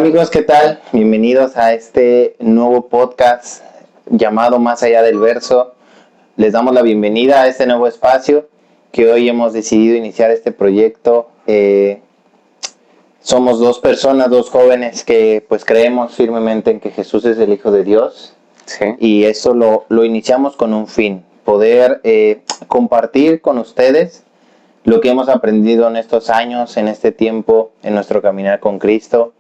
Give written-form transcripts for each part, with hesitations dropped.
amigos, ¿qué tal? Bienvenidos a este nuevo podcast llamado Más allá del verso. Les damos la bienvenida a este nuevo espacio que hoy hemos decidido iniciar este proyecto. Somos dos personas, dos jóvenes que pues creemos firmemente en que Jesús es el Hijo de Dios. Sí. Y eso lo iniciamos con un fin, poder compartir con ustedes lo que hemos aprendido en estos años, en este tiempo, en nuestro caminar con Cristo.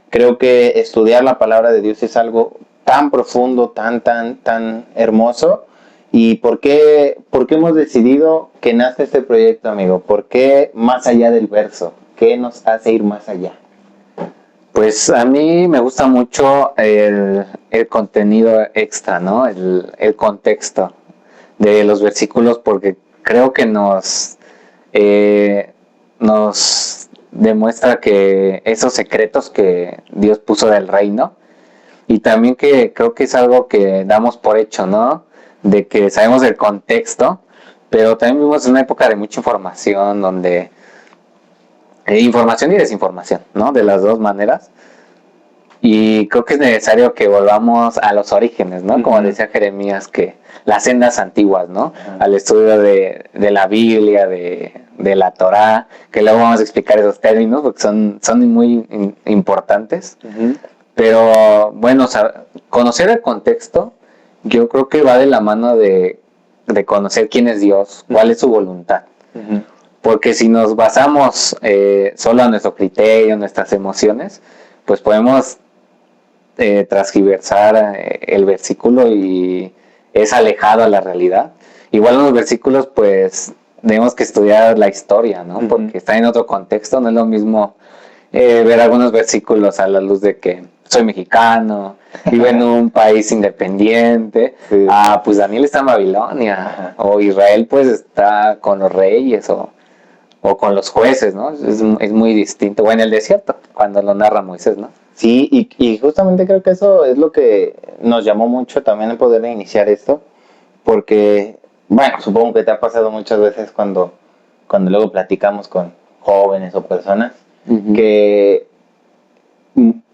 Creo que estudiar la palabra de Dios es algo tan profundo, tan hermoso. ¿Y por qué hemos decidido que nace este proyecto, amigo? ¿Por qué más allá del verso? ¿Qué nos hace ir más allá? Pues a mí me gusta mucho el contenido extra, ¿no? El contexto de los versículos, porque creo que nos demuestra que esos secretos que Dios puso del reino, y también que creo que es algo que damos por hecho, ¿no? De que sabemos el contexto, pero también vivimos en una época de mucha información, donde información y desinformación, ¿no? De las dos maneras. Y creo que es necesario que volvamos a los orígenes, ¿no? Como decía Jeremías, que las sendas antiguas, ¿no? Al estudio de la Biblia, de la Torá, que luego vamos a explicar esos términos porque son muy importantes. Pero bueno, conocer el contexto, yo creo que va de la mano de conocer quién es Dios, cuál es su voluntad. Porque si nos basamos solo a nuestro criterio, nuestras emociones, pues podemos transgiversar el versículo y es alejado a la realidad. Igual en los versículos, pues tenemos que estudiar la historia, ¿no? Porque está en otro contexto. No es lo mismo ver algunos versículos a la luz de que soy mexicano, vivo en un país independiente. Sí. Pues Daniel está en Babilonia, o Israel pues está con los reyes, o con los jueces, ¿no? Es muy distinto. O en el desierto, cuando lo narra Moisés, ¿no? Sí, y justamente creo que eso es lo que nos llamó mucho también el poder iniciar esto, porque, bueno, supongo que te ha pasado muchas veces cuando luego platicamos con jóvenes o personas, que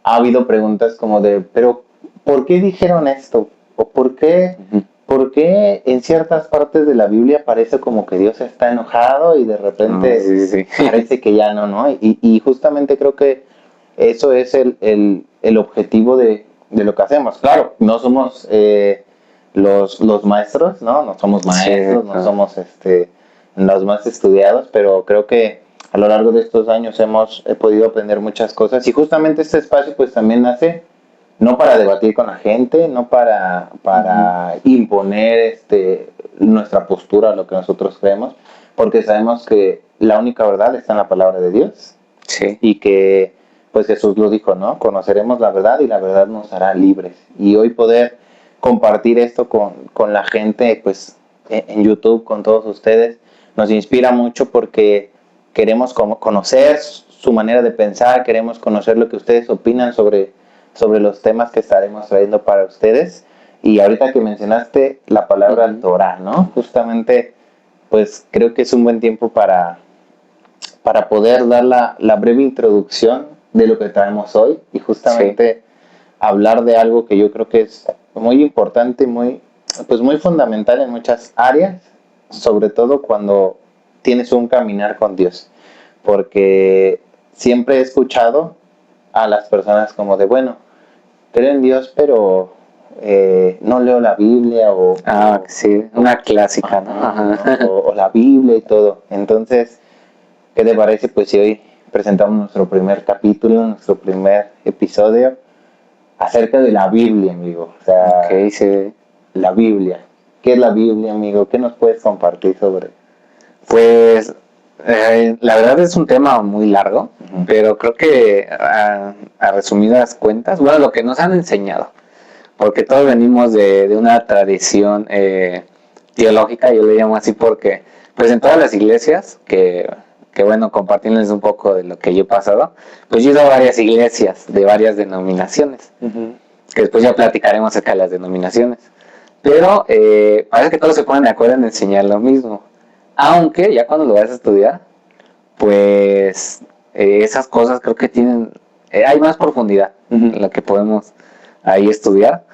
ha habido preguntas como de, pero ¿por qué dijeron esto? ¿O por qué en ciertas partes de la Biblia parece como que Dios está enojado y de repente parece que ya no? Y justamente creo que eso es el objetivo de lo que hacemos. Claro, no somos los maestros, ¿no? No somos maestros, no somos los más estudiados, pero creo que a lo largo de estos años he podido aprender muchas cosas. Y justamente este espacio pues también nace no para debatir con la gente, no para imponer nuestra postura, lo que nosotros creemos, porque sabemos que la única verdad está en la palabra de Dios. Sí. Y que pues Jesús lo dijo, ¿no? Conoceremos la verdad y la verdad nos hará libres. Y hoy poder compartir esto con la gente, pues en YouTube, con todos ustedes, nos inspira mucho porque queremos conocer su manera de pensar, queremos conocer lo que ustedes opinan sobre los temas que estaremos trayendo para ustedes. Y ahorita que mencionaste la palabra Torah, ¿no? Justamente, pues creo que es un buen tiempo para poder dar la breve introducción de lo que traemos hoy y justamente hablar de algo que yo creo que es muy importante, muy fundamental en muchas áreas, sobre todo cuando tienes un caminar con Dios, porque siempre he escuchado a las personas como de, bueno, creo en Dios, pero no leo la Biblia sí, una clásica, ¿no? O la Biblia y todo. Entonces, ¿qué te parece pues si hoy presentamos nuestro primer capítulo, nuestro primer episodio acerca de la Biblia, amigo? O sea, sí. La Biblia. ¿Qué es la Biblia, amigo? ¿Qué nos puedes compartir sobre? Pues la verdad es un tema muy largo, pero creo que a resumidas cuentas, bueno, lo que nos han enseñado, porque todos venimos de una tradición teológica, yo le llamo así porque pues en todas las iglesias que bueno, compartirles un poco de lo que yo he pasado, pues yo he ido a varias iglesias de varias denominaciones, que después ya platicaremos acerca de las denominaciones, pero parece que todos se ponen de acuerdo en enseñar lo mismo, aunque ya cuando lo vas a estudiar, pues esas cosas creo que tienen hay más profundidad Ujú. en la que podemos ahí estudiar,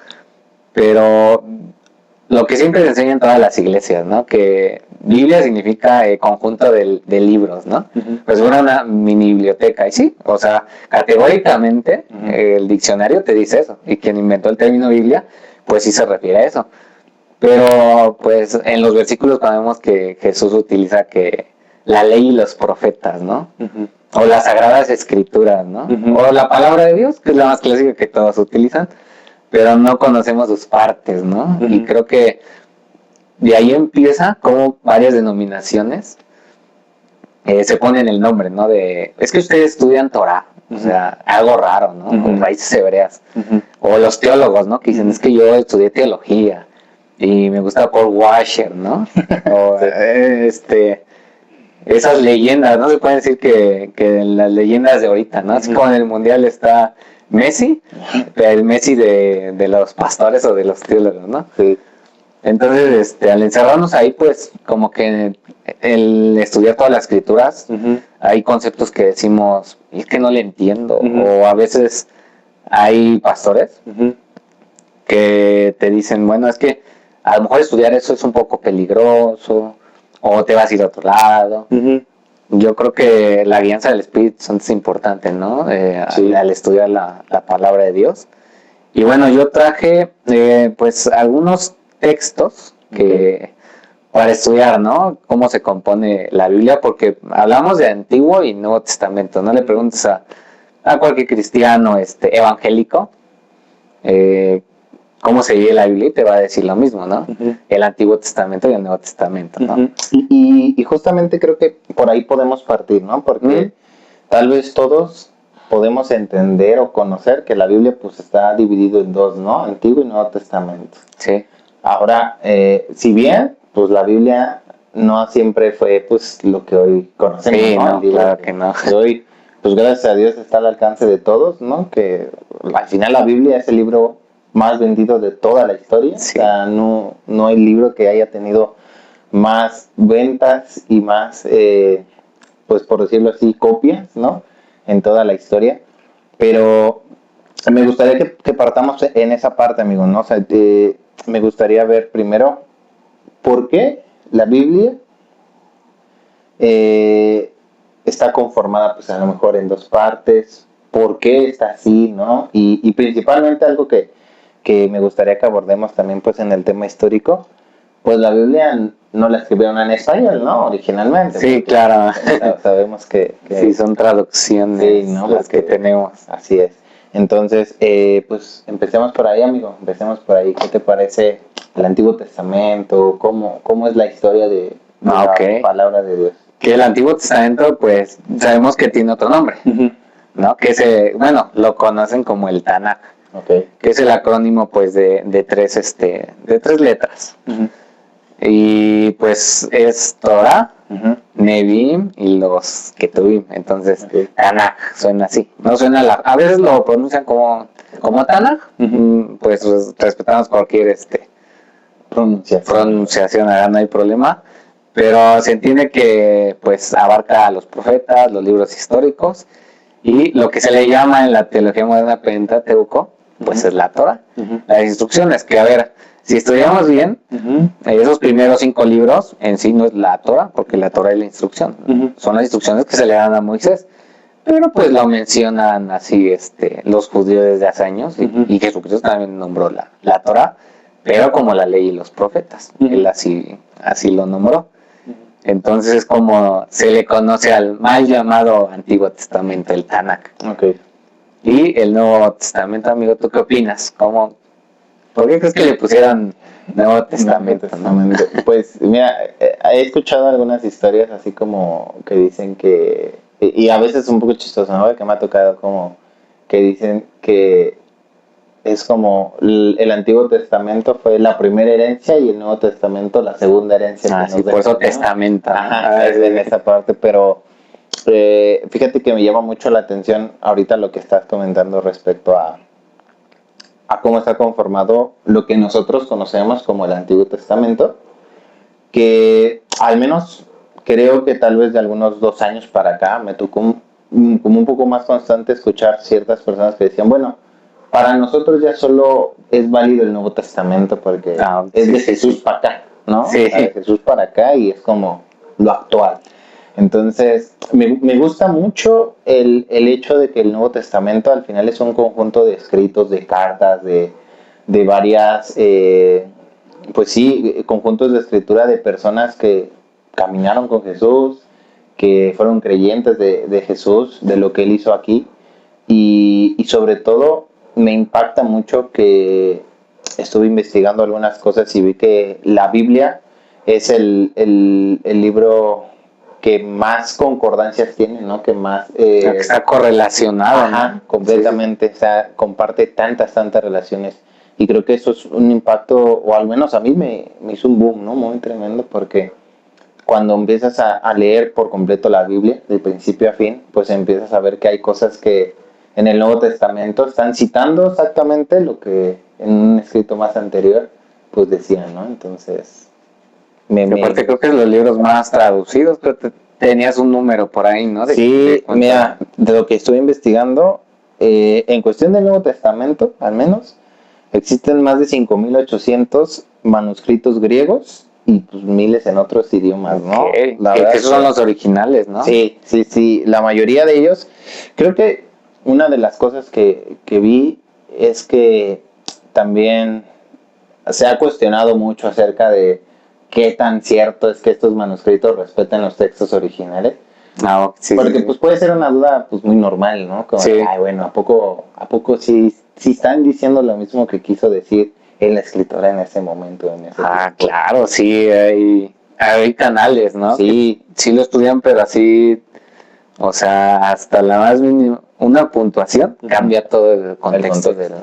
pero lo que siempre se enseña en todas las iglesias, ¿no? Que Biblia significa conjunto de libros, ¿no? Ujú. Pues era una mini biblioteca, y sí, o sea, categóricamente Ujú. el diccionario te dice eso, y quien inventó el término Biblia, pues sí se refiere a eso. Pero pues en los versículos sabemos que Jesús utiliza que la ley y los profetas, ¿no? Ujú. O las sagradas escrituras, ¿no? Ujú. O la palabra de Dios, que es la más clásica que todos utilizan, pero no conocemos sus partes, ¿no? Ujú. Y creo que de ahí empieza como varias denominaciones se ponen el nombre, ¿no? Es que ustedes estudian Torah, o sea, algo raro, ¿no? Ujú. O raíces hebreas. Ujú. O los teólogos, ¿no? Que dicen, es que yo estudié teología y me gusta Paul Washer, ¿no? O esas leyendas, ¿no? Se puede decir que las leyendas de ahorita, ¿no? Así Ujú. como en el Mundial está Messi, el Messi de los pastores o de los teólogos, ¿no? Sí. Entonces, al encerrarnos ahí, pues, como que el estudiar todas las escrituras, Ujú. hay conceptos que decimos, es que no le entiendo, Ujú. o a veces hay pastores Ujú. que te dicen, bueno, es que a lo mejor estudiar eso es un poco peligroso, o te vas a ir a otro lado. Ujú. Yo creo que la guianza del Espíritu Santo es importante, ¿no? Sí. Al estudiar la palabra de Dios. Y bueno, yo traje pues algunos textos que para estudiar, ¿no? Cómo se compone la Biblia, porque hablamos de Antiguo y Nuevo Testamento. No le preguntes a cualquier cristiano evangélico cómo se lee la Biblia y te va a decir lo mismo, ¿no? Ujú. El Antiguo Testamento y el Nuevo Testamento, ¿no? Ujú. Y justamente creo que por ahí podemos partir, ¿no? Porque tal vez todos podemos entender o conocer que la Biblia pues está dividido en dos, ¿no? Antiguo y Nuevo Testamento. Sí. Ahora, si bien pues la Biblia no siempre fue pues lo que hoy conocemos, Sí, ¿no? no, El libro claro que no. que hoy pues gracias a Dios está al alcance de todos, ¿no? Que al final la Biblia es el libro más vendido de toda la historia. Sí. O sea, no hay libro que haya tenido más ventas y más, pues por decirlo así, copias, ¿no? En toda la historia. Pero me gustaría que partamos en esa parte, amigo, ¿no? O sea, me gustaría ver primero por qué la Biblia está conformada, pues a lo mejor en dos partes, por qué está así, ¿no? Y principalmente algo que me gustaría que abordemos también, pues en el tema histórico, pues la Biblia no la escribieron en español, ¿no? Originalmente. Sí, claro. Sabemos que Sí, son traducciones sí, ¿no? las que tenemos. Así es. Entonces, pues empecemos por ahí, amigo. Empecemos por ahí. ¿Qué te parece el Antiguo Testamento? ¿Cómo es la historia de la palabra de Dios? Que el Antiguo Testamento, pues, sabemos que tiene otro nombre, ¿no? Que bueno, lo conocen como el Tanakh, Okay. que es el acrónimo, pues, de tres letras. Y, pues, es Torah, Nevi'im y los Ketuvim. Entonces, Okay. Tanakh suena así. No suena a veces lo pronuncian como Tanakh, pues respetamos cualquier pronunciación, no hay problema. Pero se entiende que pues abarca a los profetas, los libros históricos y lo que se le llama en la teología moderna Pentateuco, pues es la Torah. Las instrucciones, que a ver, si estudiamos bien, esos primeros 5 libros en sí no es la Torah, porque la Torah es la instrucción. Son las instrucciones que se le dan a Moisés. Pero pues lo mencionan así los judíos desde hace años y Jesucristo también nombró la Torah, pero como la ley y los profetas. Él así lo nombró. Entonces es como se le conoce al mal llamado Antiguo Testamento, el Tanakh. Okay. Y el Nuevo Testamento, amigo, ¿tú qué opinas? ¿Por qué crees que le pusieron Nuevo Testamento? ¿No? Pues mira, he escuchado algunas historias así como que dicen que, y a veces un poco chistoso, ¿no? Que me ha tocado como que dicen que es como el Antiguo Testamento fue la primera herencia y el Nuevo Testamento la segunda herencia. Sí, por eso testamento. Ajá, es en esa parte, pero fíjate que me llama mucho la atención ahorita lo que estás comentando respecto a cómo está conformado lo que nosotros conocemos como el Antiguo Testamento, que al menos creo que tal vez de algunos 2 años para acá me tocó como un poco más constante escuchar ciertas personas que decían, bueno, para nosotros ya solo es válido el Nuevo Testamento porque es sí, de sí, Jesús sí. para acá, ¿no? Sí. O sea, de Jesús para acá y es como lo actual. Entonces, me gusta mucho el hecho de que el Nuevo Testamento al final es un conjunto de escritos, de cartas, de varias, pues sí, conjuntos de escritura de personas que caminaron con Jesús, que fueron creyentes de Jesús, de lo que Él hizo aquí. Y sobre todo me impacta mucho que estuve investigando algunas cosas y vi que la Biblia es el libro que más concordancias tiene, ¿no? Que más... Que está correlacionado, ajá, ¿no? completamente, o sea, comparte tantas relaciones. Y creo que eso es un impacto, o al menos a mí me hizo un boom, ¿no? Muy tremendo, porque cuando empiezas a leer por completo la Biblia, de principio a fin, pues empiezas a ver que hay cosas que en el Nuevo Testamento están citando exactamente lo que en un escrito más anterior, pues decían, ¿no? Entonces, Que aparte creo que es los libros más traducidos, creo que tenías un número por ahí, ¿no? Sí, mira, de lo que estuve investigando, en cuestión del Nuevo Testamento, al menos, existen más de 5.800 manuscritos griegos y pues miles en otros idiomas, ¿no? Okay. La que verdad esos son los originales, ¿no? Sí, sí, sí, la mayoría de ellos. Creo que una de las cosas que vi es que también se ha cuestionado mucho acerca de qué tan cierto es que estos manuscritos respeten los textos originales. Ah, sí, Porque sí. pues puede ser una duda pues muy normal, ¿no? Como, Sí. ay, bueno, ¿a poco sí están diciendo lo mismo que quiso decir la escritora en ese momento? En ese Ah, tiempo? claro, sí, hay canales, ¿no? Sí. Que sí lo estudian, pero así, o sea, hasta la más mínima, una puntuación cambia todo el contexto del...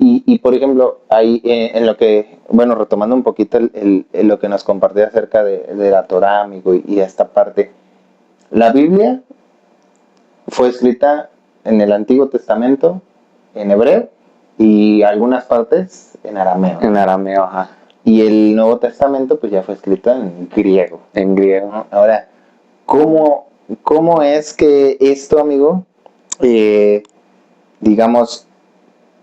Y por ejemplo, ahí en lo que, bueno, retomando un poquito lo que nos compartía acerca de la Torah, amigo, y esta parte, la Biblia fue escrita en el Antiguo Testamento, en hebreo, y algunas partes en arameo. En arameo, ajá. Y el Nuevo Testamento, pues ya fue escrito en griego. En griego. ¿No? Ahora, ¿cómo es que esto, amigo, digamos,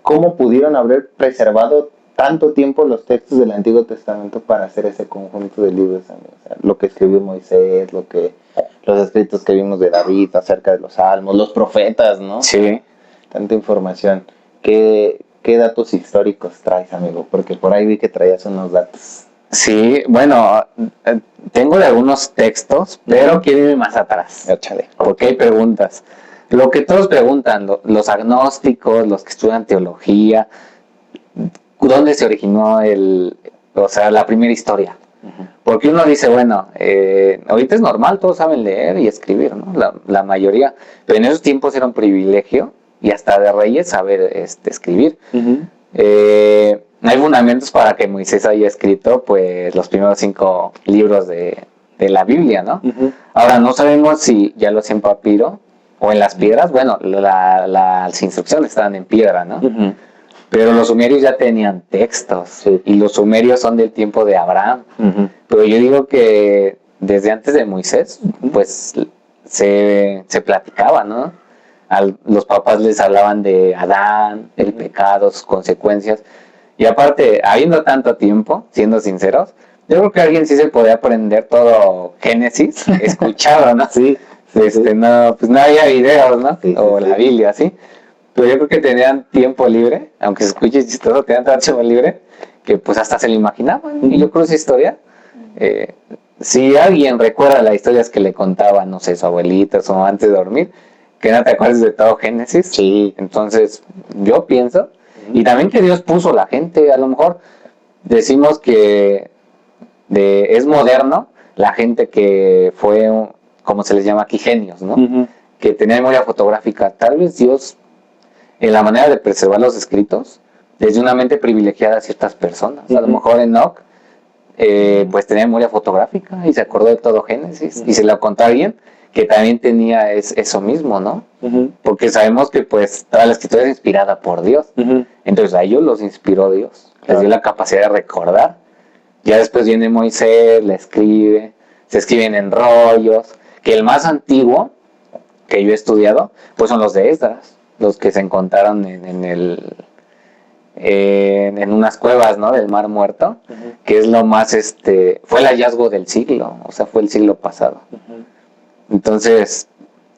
cómo pudieron haber preservado tanto tiempo los textos del Antiguo Testamento para hacer ese conjunto de libros, amigo? O sea, lo que escribió Moisés, los escritos que vimos de David acerca de los salmos, los profetas, ¿no? Sí. Tanta información. ¿Qué datos históricos traes, amigo? Porque por ahí vi que traías unos datos. Sí, bueno, tengo de algunos textos, pero quiero ir más atrás. Échale. Porque hay preguntas. Lo que todos preguntan, los agnósticos, los que estudian teología, ¿dónde se originó la primera historia? Porque uno dice, bueno, ahorita es normal, todos saben leer y escribir, ¿no? La mayoría. Pero en esos tiempos era un privilegio y hasta de reyes saber escribir. Hay fundamentos para que Moisés haya escrito pues los primeros 5 libros de la Biblia, ¿no? Ahora no sabemos si ya lo hacía en papiro o en las piedras. Bueno, las instrucciones estaban en piedra, ¿no? Pero los sumerios ya tenían textos, sí. Y los sumerios son del tiempo de Abraham. Pero yo digo que desde antes de Moisés, pues se platicaba, ¿no? Los papás les hablaban de Adán, el pecado, sus consecuencias. Y aparte, habiendo tanto tiempo, siendo sinceros, yo creo que alguien sí se podía aprender todo Génesis, escuchado, ¿no? Sí. No, pues no había videos, ¿no? Sí, o la Biblia, ¿sí? Pero yo creo que tenían tiempo libre, aunque se escuche chistoso, tenían tanto tiempo libre, que pues hasta se lo imaginaban. Y yo creo esa historia, si alguien recuerda las historias que le contaban, no sé, su abuelita o antes de dormir, que no te acuerdas de todo Génesis. Sí. Entonces, yo pienso, y también que Dios puso la gente, a lo mejor decimos que es moderno la gente que fue, como se les llama aquí, genios, ¿no? Que tenía memoria fotográfica. Tal vez Dios, en la manera de preservar los escritos, desde una mente privilegiada a ciertas personas. A lo mejor Enoch, pues tenía memoria fotográfica y se acordó de todo Génesis y se lo contó a alguien que también tenía eso mismo, ¿no? Porque sabemos que pues toda la escritura es inspirada por Dios. Entonces a ellos los inspiró Dios. Les dio la capacidad de recordar. Ya después viene Moisés, le escribe, se escriben en rollos, que el más antiguo que yo he estudiado, pues son los de Esdras, los que se encontraron en unas cuevas, ¿no? Del Mar Muerto, que es lo más, fue el hallazgo del siglo, o sea, fue el siglo pasado. Entonces,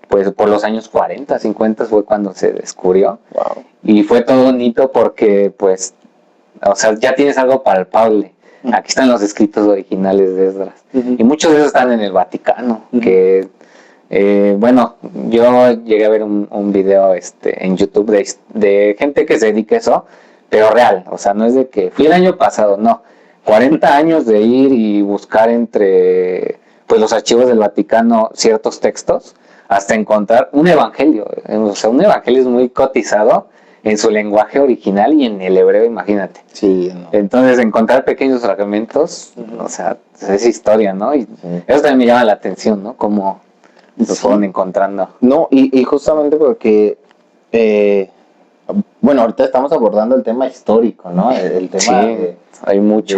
pues por los años 40, 50 fue cuando se descubrió. Wow. Y fue todo un hito porque, pues, o sea, ya tienes algo palpable. Aquí están los escritos originales de Esdras. Y muchos de esos están en el Vaticano, que... bueno, yo llegué a ver un video en YouTube de gente que se dedica a eso, pero real, o sea, no es de que fui el año pasado, no, 40 años de ir y buscar entre pues los archivos del Vaticano ciertos textos hasta encontrar un evangelio, o sea, un evangelio es muy cotizado en su lenguaje original y en el hebreo, imagínate. Sí, no. Entonces, encontrar pequeños fragmentos, o sea, es historia, ¿no? Y eso también me llama la atención, ¿no? Como los fueron encontrando. No, y justamente porque, bueno, ahorita estamos abordando el tema histórico, ¿no? El tema hay mucho.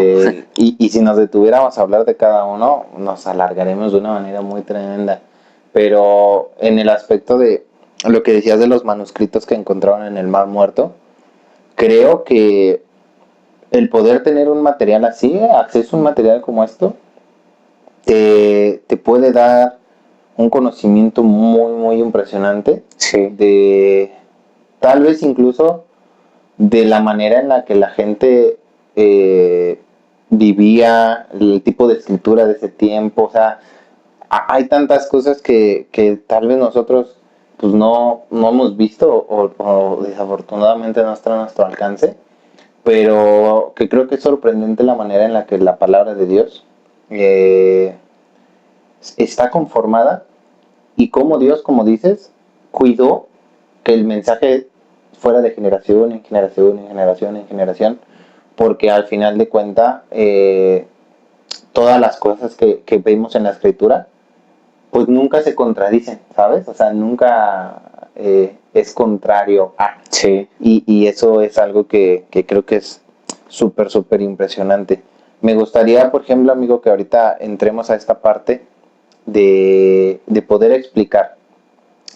Y si nos detuviéramos a hablar de cada uno, nos alargaremos de una manera muy tremenda. Pero en el aspecto de lo que decías de los manuscritos que encontraron en el Mar Muerto, creo que el poder tener un material así, acceso a un material como esto, te puede dar un conocimiento muy, muy impresionante de tal vez incluso de la manera en la que la gente vivía, el tipo de escritura de ese tiempo. O sea, hay tantas cosas que tal vez nosotros pues no hemos visto o desafortunadamente no están a nuestro alcance, pero que creo que es sorprendente la manera en la que la palabra de Dios está conformada y cómo Dios, como dices, cuidó que el mensaje fuera de generación en generación, en generación, en generación, porque al final de cuentas todas las cosas que vemos en la escritura pues nunca se contradicen, ¿sabes? O sea, nunca es contrario a. Sí. Y eso es algo que creo que es súper, súper impresionante. Me gustaría, por ejemplo, amigo, que ahorita entremos a esta parte de poder explicar.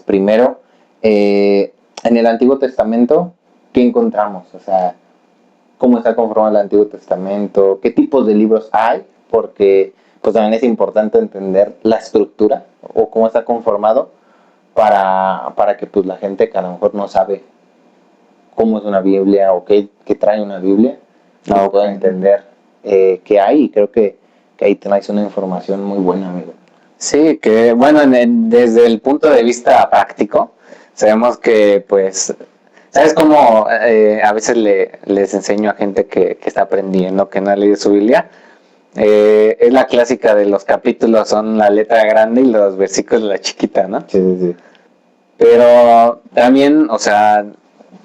Primero, en el Antiguo Testamento, ¿qué encontramos? O sea, ¿cómo está conformado el Antiguo Testamento? ¿Qué tipos de libros hay? Porque pues también es importante entender la estructura o cómo está conformado para que pues la gente que a lo mejor no sabe cómo es una Biblia o qué trae una Biblia, no pueda entender qué hay. Y creo que ahí tenéis una información muy buena, amigo. Sí, que bueno, desde el punto de vista práctico, sabemos que pues, ¿sabes cómo a veces les enseño a gente que está aprendiendo, que no ha leído su Biblia? Es la clásica de los capítulos, son la letra grande y los versículos la chiquita, ¿no? Sí, sí, sí. Pero también, o sea,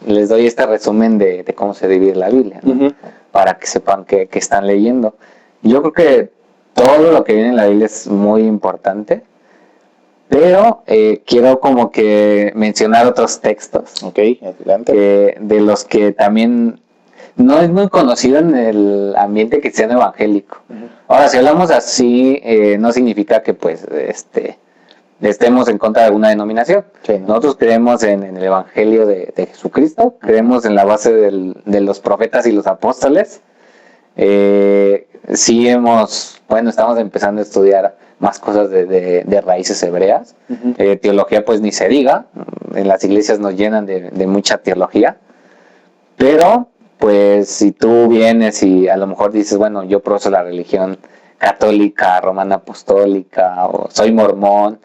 les doy este resumen de cómo se divide la Biblia, ¿no? Para que sepan que están leyendo. Yo creo que todo lo que viene en la Biblia es muy importante, pero quiero como que mencionar otros textos. Ok, adelante. De los que también no es muy conocido en el ambiente cristiano evangélico. Ahora, si hablamos así, no significa que pues estemos en contra de alguna denominación. Sí, ¿no? Nosotros creemos en el Evangelio de Jesucristo, creemos en la base de los profetas y los apóstoles. Sí estamos empezando a estudiar más cosas de raíces hebreas. Teología pues ni se diga, en las iglesias nos llenan de mucha teología, pero pues si tú vienes y a lo mejor dices, bueno, yo profeso la religión católica, romana apostólica, o soy mormón,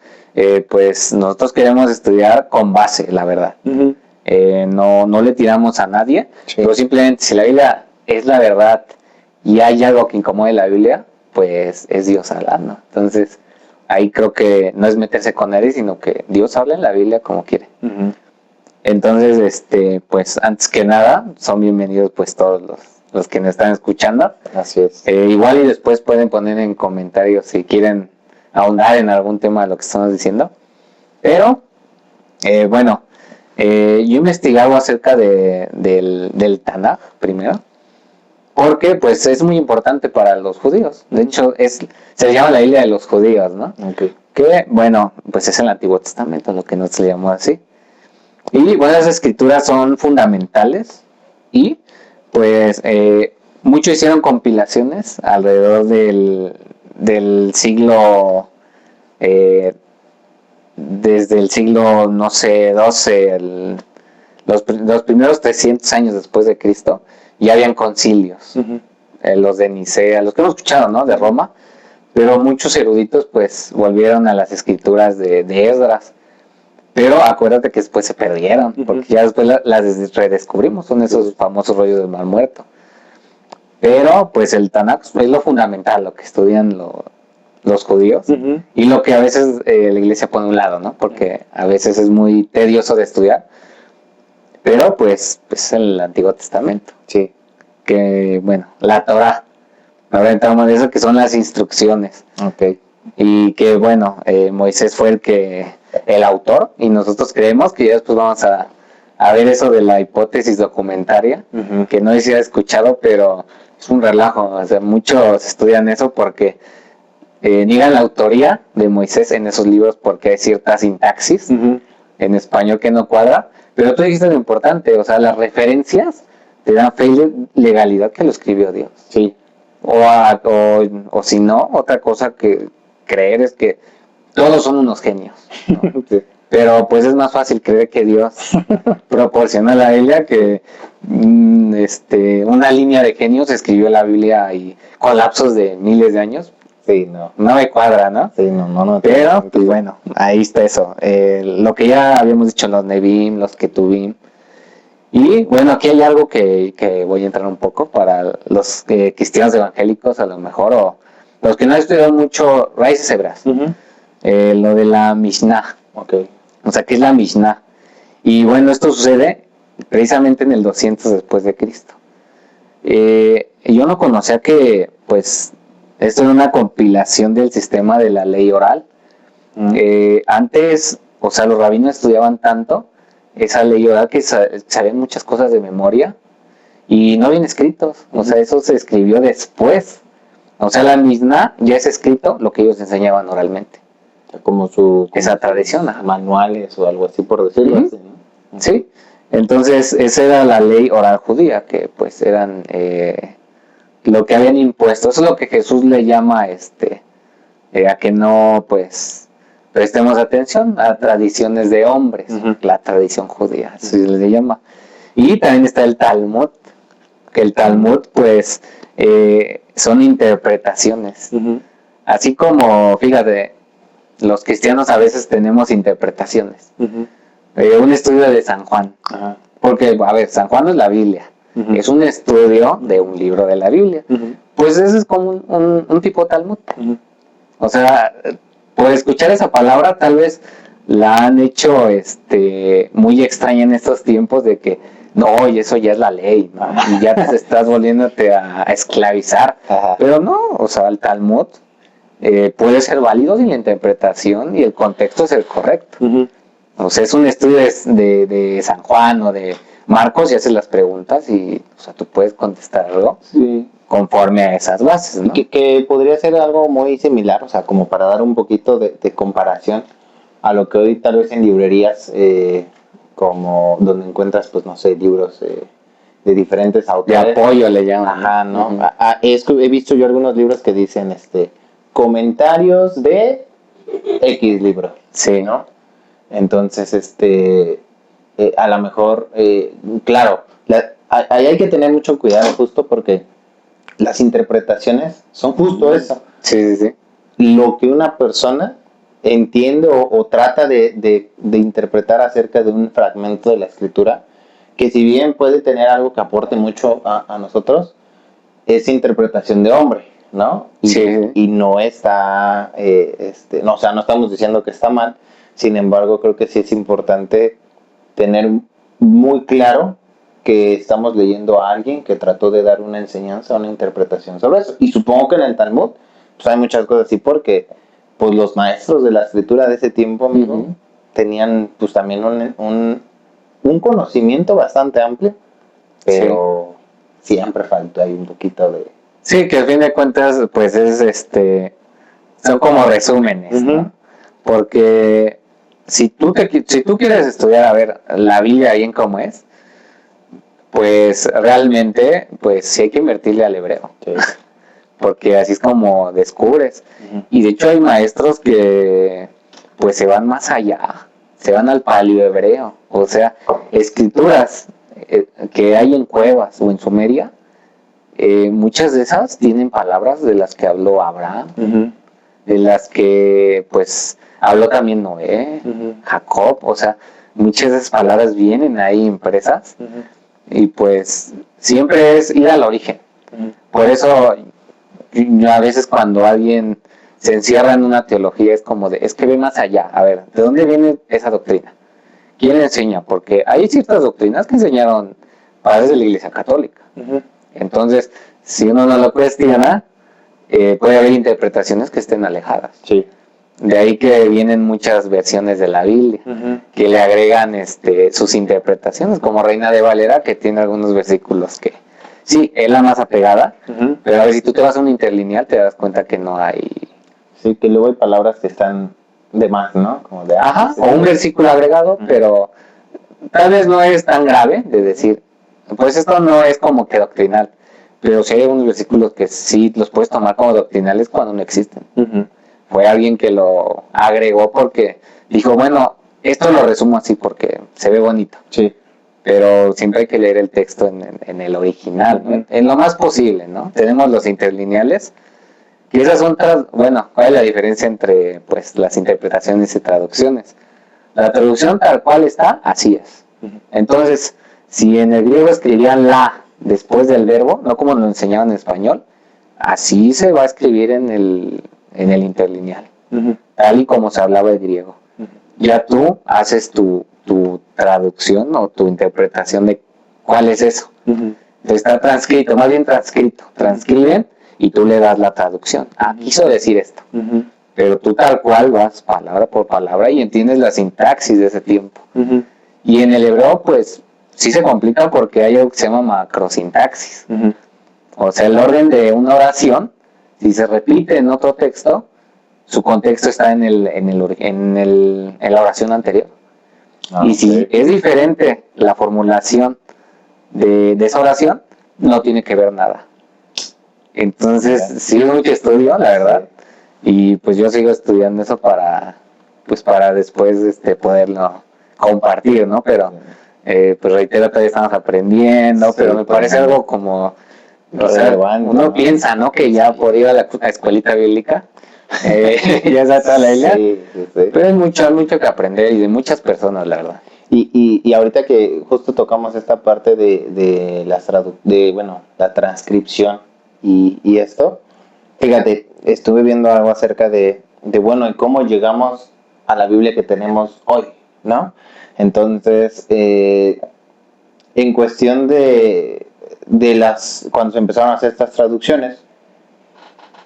pues nosotros queremos estudiar con base, la verdad. No le tiramos a nadie, pero simplemente si la Biblia es la verdad y hay algo que incomode la Biblia, pues es Dios hablando. Entonces, ahí creo que no es meterse con nadie, sino que Dios habla en la Biblia como quiere. Entonces, pues antes que nada, son bienvenidos pues todos los que nos están escuchando. Así es. Igual y después pueden poner en comentarios si quieren ahondar en algún tema de lo que estamos diciendo. Pero, bueno, yo investigaba acerca del Tanaj primero, porque pues es muy importante para los judíos. De hecho, se llama la Biblia de los judíos, ¿no? Okay. que, bueno, pues es el Antiguo Testamento, lo que nos le llamó así. Y bueno, las escrituras son fundamentales y pues muchos hicieron compilaciones alrededor del siglo, desde el siglo, no sé, 12, los primeros 300 años después de Cristo, ya habían concilios, los de Nicea, los que hemos escuchado, ¿no? De Roma, pero muchos eruditos pues volvieron a las escrituras de Esdras. Pero acuérdate que después se perdieron, porque ya después las redescubrimos, son esos famosos rollos del Mar Muerto. Pero pues el Tanakh es lo fundamental, lo que estudian los judíos, y lo que a veces la iglesia pone a un lado, ¿no? Porque a veces es muy tedioso de estudiar, pero pues es el Antiguo Testamento. Sí. Que, bueno, la Torah, ahora entramos en eso, que son las instrucciones. Ok. Y que, bueno, Moisés fue el autor, y nosotros creemos que ya después vamos a ver eso de la hipótesis documentaria, que no sé si has escuchado, pero es un relajo. O sea, muchos estudian eso porque niegan la autoría de Moisés en esos libros porque hay cierta sintaxis en español que no cuadra. Pero tú dijiste lo importante, o sea, las referencias te dan fe y legalidad que lo escribió Dios. Sí. O si no, otra cosa que creer es que todos son unos genios, ¿no? Sí. Pero pues es más fácil creer que Dios proporciona la Biblia que una línea de genios escribió la Biblia y con lapsos de miles de años. Sí, no. No me cuadra, ¿no? Sí, no. Pero, pues bueno, ahí está eso. Lo que ya habíamos dicho, los Nevim, los Ketuvim. Y bueno, aquí hay algo que voy a entrar un poco para los cristianos evangélicos, a lo mejor, o los que no han estudiado mucho raíces hebreas. Lo de la Mishnah. Okay. O sea, ¿qué es la Mishnah? Y bueno, esto sucede precisamente en el 200 después de Cristo. Yo no conocía que, pues, esto era una compilación del sistema de la ley oral. Antes, o sea, los rabinos estudiaban tanto esa ley oral que sabían muchas cosas de memoria y no bien escritos. O sea, eso se escribió después. O sea, la Mishnah ya es escrito lo que ellos enseñaban oralmente. Como esa tradición, manuales o algo así, por decirlo así, ¿no? Sí, entonces esa era la ley oral judía, que pues eran lo que habían impuesto. Eso es lo que Jesús le llama a que no pues prestemos atención a tradiciones de hombres, la tradición judía, así se le llama. Y también está el Talmud, que el Talmud pues son interpretaciones. Así como, fíjate, los cristianos a veces tenemos interpretaciones. Un estudio de San Juan. Porque, a ver, San Juan no es la Biblia. Es un estudio de un libro de la Biblia. Pues ese es como un tipo Talmud. O sea, por escuchar esa palabra tal vez la han hecho muy extraña en estos tiempos de que no, y eso ya es la ley, ¿no? Y ya te estás volviéndote a esclavizar. Pero no, o sea, el Talmud puede ser válido si la interpretación y el contexto es el correcto. O sea, es un estudio de San Juan o de Marcos y haces las preguntas y, o sea, tú puedes contestar algo conforme a esas bases, ¿no? Que podría ser algo muy similar, o sea, como para dar un poquito de comparación a lo que hoy tal vez en librerías, como donde encuentras, pues no sé, libros de diferentes autores. De apoyo le llaman. Ajá, ¿no? He visto yo algunos libros que dicen, comentarios de X libro. Sí. ¿No? Entonces, a lo mejor, claro, ahí hay que tener mucho cuidado justo porque las interpretaciones son justo eso. Sí. Lo que una persona entiende o trata de interpretar acerca de un fragmento de la escritura, que si bien puede tener algo que aporte mucho a nosotros, es interpretación de hombre, ¿no? Y no está, no, o sea, no estamos diciendo que está mal, sin embargo, creo que sí es importante tener muy claro que estamos leyendo a alguien que trató de dar una enseñanza, una interpretación sobre eso. Y supongo que en el Talmud, pues hay muchas cosas así porque, pues los maestros de la escritura de ese tiempo, amigo, tenían pues también un conocimiento bastante amplio, pero siempre faltó ahí un poquito de... Sí, que al fin de cuentas, pues es son como resúmenes, ¿no? Porque si tú quieres estudiar a ver la Biblia bien como es, pues realmente, pues sí hay que invertirle al hebreo. Sí. Porque así es como descubres. Y de hecho hay maestros que pues se van más allá, se van al paleohebreo, o sea, escrituras que hay en cuevas o en Sumeria, muchas de esas tienen palabras de las que habló Abraham, de las que pues habló también Noé, Jacob, o sea, muchas de esas palabras vienen ahí impresas y pues siempre es ir al origen. Por eso yo a veces cuando alguien se encierra en una teología es como de, es que ve más allá, a ver, ¿de dónde viene esa doctrina? ¿Quién enseña? Porque hay ciertas doctrinas que enseñaron padres de la Iglesia Católica. Entonces, si uno no lo cuestiona, puede haber interpretaciones que estén alejadas. Sí. De ahí que vienen muchas versiones de la Biblia, que le agregan sus interpretaciones, como Reina de Valera, que tiene algunos versículos que sí, es la más apegada, pero a ver, si tú te vas a un interlineal te das cuenta que no hay... Sí, que luego hay palabras que están de más, ¿no? Como de, Ajá, sí, o un versículo agregado, pero tal vez no es tan grave de decir, pues esto no es como que doctrinal, pero sí hay algunos versículos que sí los puedes tomar como doctrinales cuando no existen. Fue alguien que lo agregó porque dijo, bueno, esto lo resumo así porque se ve bonito. Sí. Pero siempre hay que leer el texto en el original, ¿no? En lo más posible, ¿no? Tenemos los interlineales, que esas son, bueno, ¿cuál es la diferencia entre pues las interpretaciones y traducciones? La traducción tal cual está, así es. Entonces, si en el griego escribían la después del verbo, no como lo enseñaban en español, así se va a escribir en el interlineal, tal y como se hablaba el griego. Ya tú haces tu traducción o tu interpretación de cuál es eso. Está transcrito, más bien transcrito. Transcriben y tú le das la traducción. Ah, quiso decir esto. Pero tú tal cual vas palabra por palabra y entiendes la sintaxis de ese tiempo. Y en el hebreo, pues, sí se complica porque hay algo que se llama macrosintaxis. O sea, el orden de una oración, si se repite en otro texto, su contexto está en la oración anterior. Y si es diferente la formulación de esa oración, no tiene que ver nada. Entonces, sí es mucho estudio, la verdad. Y pues yo sigo estudiando eso para después poderlo compartir, ¿no? Pero, pues reitero, todavía estamos aprendiendo, pero me parece algo como... O sea, uno piensa, ¿no? Que ya por ir a la escuelita bíblica, ya está toda la Biblia. Sí. Pero hay mucho que aprender y de muchas personas, la verdad. Y ahorita que justo tocamos esta parte de la transcripción y esto, fíjate, estuve viendo algo acerca de cómo llegamos a la Biblia que tenemos hoy, ¿no? Entonces, en cuestión de cuando se empezaron a hacer estas traducciones,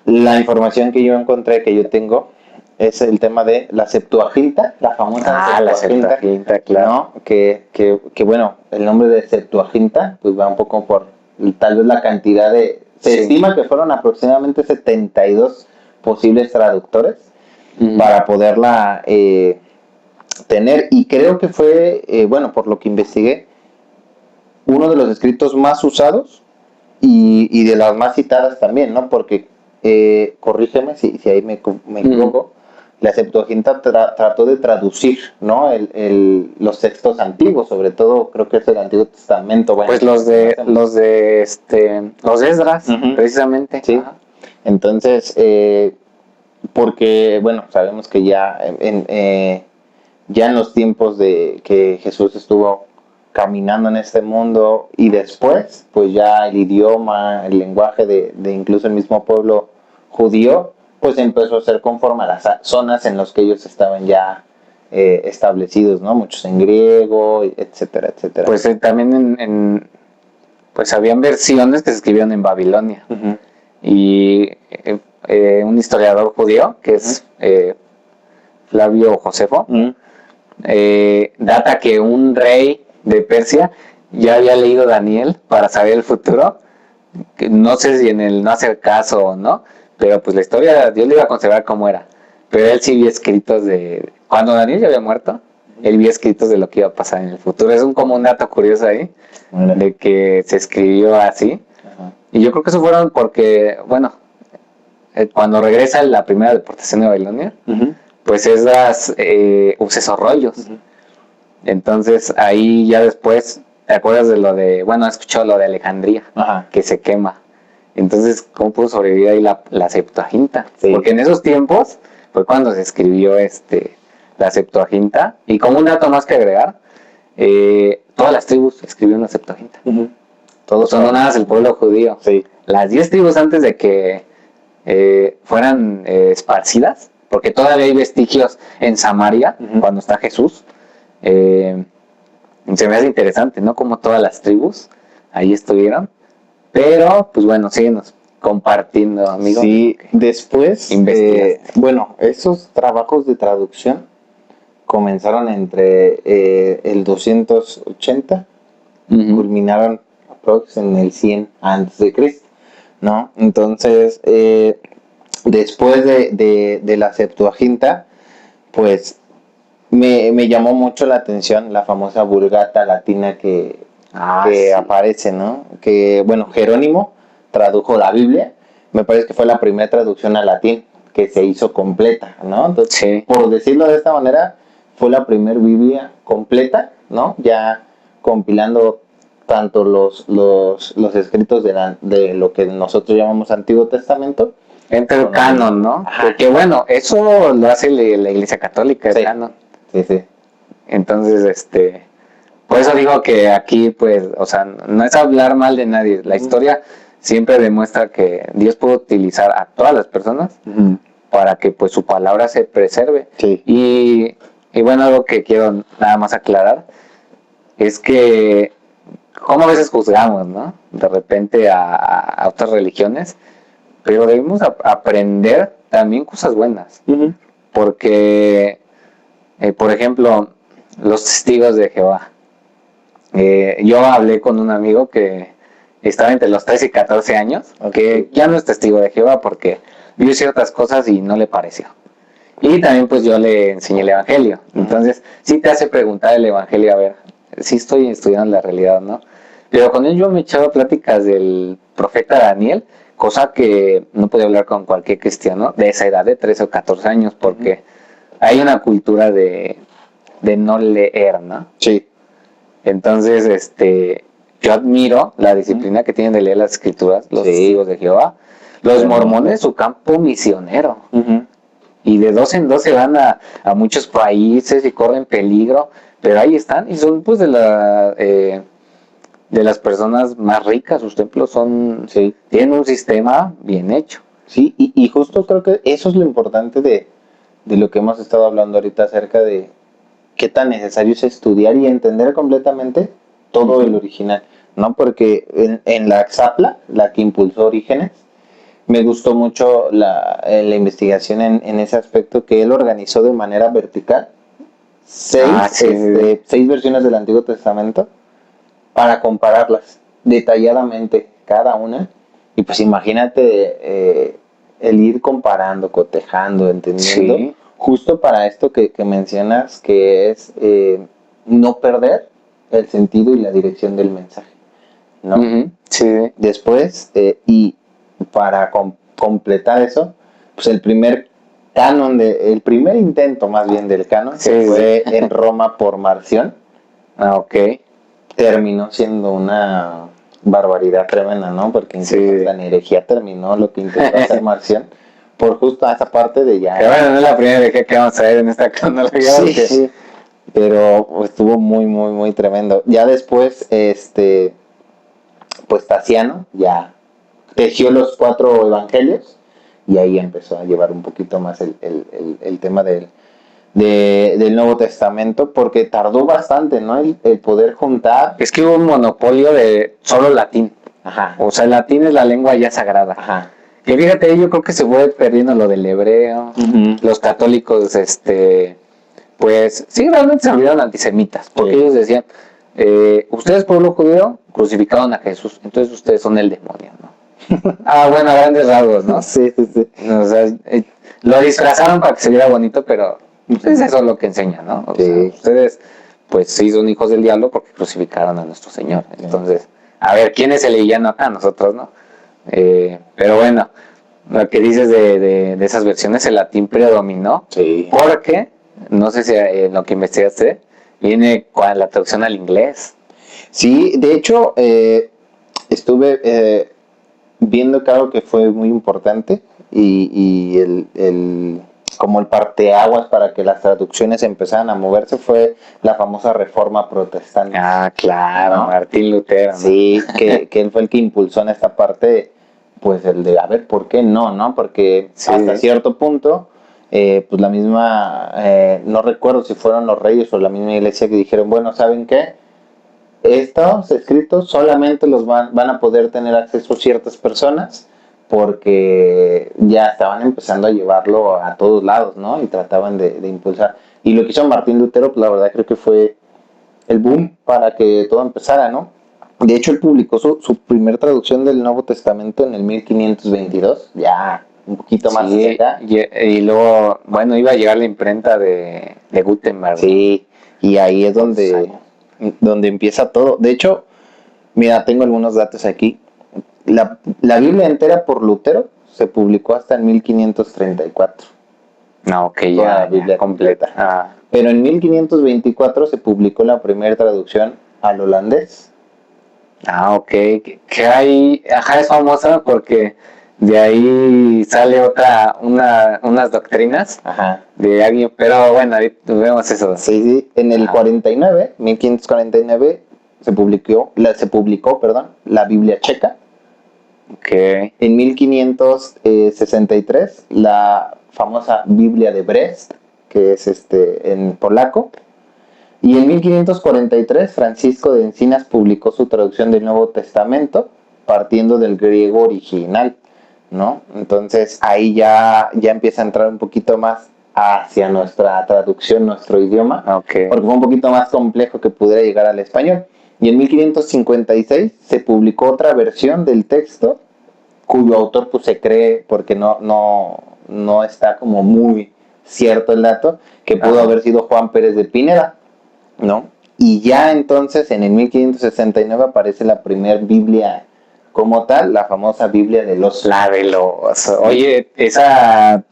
la información que yo encontré, que yo tengo, es el tema de la Septuaginta, la famosa la Septuaginta, claro. ¿no? Que bueno, el nombre de Septuaginta pues va un poco por tal vez la cantidad de... Se estima que fueron aproximadamente 72 posibles traductores para poderla tener, y creo que fue, por lo que investigué, uno de los escritos más usados y de las más citadas también, ¿no? Porque, corrígeme si ahí me equivoco, la Septuaginta trató de traducir, ¿no? Los textos antiguos, sobre todo creo que es el Antiguo Testamento. Bueno, pues los de Esdras, precisamente. Sí. Ajá. Entonces, porque, bueno, sabemos que ya en los tiempos de que Jesús estuvo caminando en este mundo, y después, pues ya el idioma, el lenguaje de incluso el mismo pueblo judío, pues empezó a ser conforme a las zonas en las que ellos estaban ya establecidos, ¿no? Muchos en griego, etcétera, etcétera. Pues también pues habían versiones que se escribían en Babilonia. Y un historiador judío, que es Flavio Josefo, data que un rey de Persia ya había leído Daniel para saber el futuro. No sé si en el no hacer caso o no, pero pues la historia Dios le iba a conservar como era. pero él sí vio escritos de... Cuando Daniel ya había muerto, él vio escritos de lo que iba a pasar en el futuro. Es como un dato curioso ahí, de que se escribió así. Ajá. Y yo creo que eso fueron porque, bueno, cuando regresa la primera deportación de Babilonia, pues Esdras usa esos rollos. Entonces ahí ya después, ¿te acuerdas de lo de, bueno, has escuchado lo de Alejandría, que se quema? Entonces, ¿cómo pudo sobrevivir ahí la Septuaginta? Sí. Porque en esos tiempos fue cuando se escribió la Septuaginta. Y como un dato más que agregar, todas las tribus escribieron la Septuaginta. Todos no nada más el pueblo judío. Sí. Las 10 tribus antes de que fueran esparcidas, porque todavía hay vestigios en Samaria, cuando está Jesús. Se me hace interesante, ¿no? Como todas las tribus ahí estuvieron. Pero, pues bueno, síguenos compartiendo, amigo. Sí, después, bueno, esos trabajos de traducción comenzaron entre el 280, culminaron en el 100 antes de Cristo, ¿no? Entonces, después de la Septuaginta, pues me llamó mucho la atención la famosa Vulgata latina que sí. aparece, ¿no? Que, bueno, Jerónimo tradujo la Biblia, me parece que fue la primera traducción al latín que se hizo completa, ¿no? Entonces, Sí. por decirlo de esta manera, fue la primera Biblia completa, ¿no? Ya compilando tanto los escritos de lo que nosotros llamamos Antiguo Testamento. Entra el canon, ¿no? Que bueno, eso lo hace la Iglesia Católica, el Sí. canon. Sí. Entonces, por eso digo que aquí, pues, o sea, no es hablar mal de nadie. La historia siempre demuestra que Dios puede utilizar a todas las personas para que, pues, su palabra se preserve. Sí. Y bueno, algo que quiero nada más aclarar es que como a veces juzgamos, ¿no? De repente a otras religiones, pero debemos aprender también cosas buenas. Porque, por ejemplo, los testigos de Jehová. Yo hablé con un amigo que estaba entre los 13 y 14 años, que ya no es testigo de Jehová porque vio ciertas cosas y no le pareció. Y también pues yo le enseñé el Evangelio. Entonces, sí te hace preguntar el Evangelio, a ver, si estoy estudiando la realidad, ¿no? Pero con él yo me echaba pláticas del profeta Daniel, cosa que no podía hablar con cualquier cristiano de esa edad, de 13 o 14 años, porque hay una cultura de no leer, ¿no? Sí. Entonces, yo admiro la disciplina que tienen de leer las escrituras, los testigos de Jehová, los mormones, su campo misionero. Y de 2 en 2 se van a muchos países y corren peligro, pero ahí están y son pues de las personas más ricas. Sus templos tienen un sistema bien hecho. Sí, y justo creo que eso es lo importante de lo que hemos estado hablando ahorita acerca de qué tan necesario es estudiar y entender completamente todo el original, ¿no? Porque en la Xapla, la que impulsó Orígenes, me gustó mucho la investigación en ese aspecto, que él organizó de manera vertical 6 versiones del Antiguo Testamento para compararlas detalladamente cada una. Y pues imagínate el ir comparando, cotejando, entendiendo, justo para esto que mencionas, que es no perder el sentido y la dirección del mensaje, ¿no? Sí. Después, y para completar eso, pues el primer intento más bien del canon, que fue en Roma por Marción. Terminó siendo una barbaridad tremenda, ¿no? Porque incluso la herejía terminó lo que intentó hacer Marción por justo esa parte de ya. Pero bueno, no es la primera herejía que vamos a ver en esta cronología. Sí. Pero estuvo muy, muy, muy tremendo. Ya después, pues Taciano ya tejió los 4 evangelios y ahí empezó a llevar un poquito más el tema del Nuevo Testamento, porque tardó bastante, ¿no? El poder juntar. Es que hubo un monopolio de solo latín. O sea, el latín es la lengua ya sagrada. Que fíjate, yo creo que se fue perdiendo lo del hebreo. Los católicos, pues sí, realmente se volvieron antisemitas, porque ellos decían, ustedes, pueblo judío, crucificaron a Jesús, entonces ustedes son el demonio, ¿no? Bueno, a grandes rasgos, ¿no? Sí, sí, sí. O sea, lo disfrazaron para que se viera bonito, pero pues, es eso lo que enseña, ¿no? O sea, Sí. ustedes, pues sí son hijos del diablo porque crucificaron a nuestro Señor. Entonces, a ver, ¿quién es el villano acá? Nosotros, ¿no? Pero bueno, lo que dices de esas versiones, el latín predominó, Sí. porque, no sé si en lo que investigaste, viene con la traducción al inglés. Sí, de hecho, estuve viendo que algo que fue muy importante y como el parteaguas para que las traducciones empezaran a moverse fue la famosa Reforma Protestante. Ah, claro, ¿No? Martín Lutero, ¿no? Sí, que él fue el que impulsó en esta parte, pues el de, a ver, ¿por qué no? ¿No? Porque Sí. hasta cierto punto, pues la misma, no recuerdo si fueron los reyes o la misma iglesia que dijeron, bueno, ¿saben qué? Estos escritos solamente los van a poder tener acceso ciertas personas porque ya estaban empezando a llevarlo a todos lados, ¿no? Y trataban de impulsar. Y lo que hizo Martín Lutero, pues la verdad creo que fue el boom para que todo empezara, ¿no? De hecho, él publicó su primer traducción del Nuevo Testamento en el 1522, ya un poquito más hacia acá. Y luego, bueno, iba a llegar la imprenta de Gutenberg. Sí, y ahí es donde empieza todo. De hecho, mira, tengo algunos datos aquí. La Biblia entera por Lutero se publicó hasta en 1534. No, ok, Toda ya, la Biblia completa. Ah, Pero en 1524 se publicó la primera traducción al holandés. ok, que hay, ajá, es famosa porque de ahí sale unas doctrinas Ajá. de alguien, pero bueno, ahí vemos eso. Sí, sí. En el 49, 1549, se publicó, perdón, la Biblia checa. Ok. En 1563, la famosa Biblia de Brest, que es en polaco. Y en 1543, Francisco de Encinas publicó su traducción del Nuevo Testamento, partiendo del griego original, ¿no? Entonces ahí ya empieza a entrar un poquito más hacia nuestra traducción, nuestro idioma, Okay. porque fue un poquito más complejo que pudiera llegar al español. Y en 1556 se publicó otra versión del texto, cuyo autor pues se cree, porque no está como muy cierto el dato, que pudo haber sido Juan Pérez de Pineda, ¿no? Y ya entonces en el 1569 aparece la primer Biblia como tal, la famosa Biblia de los... La de los... Oye,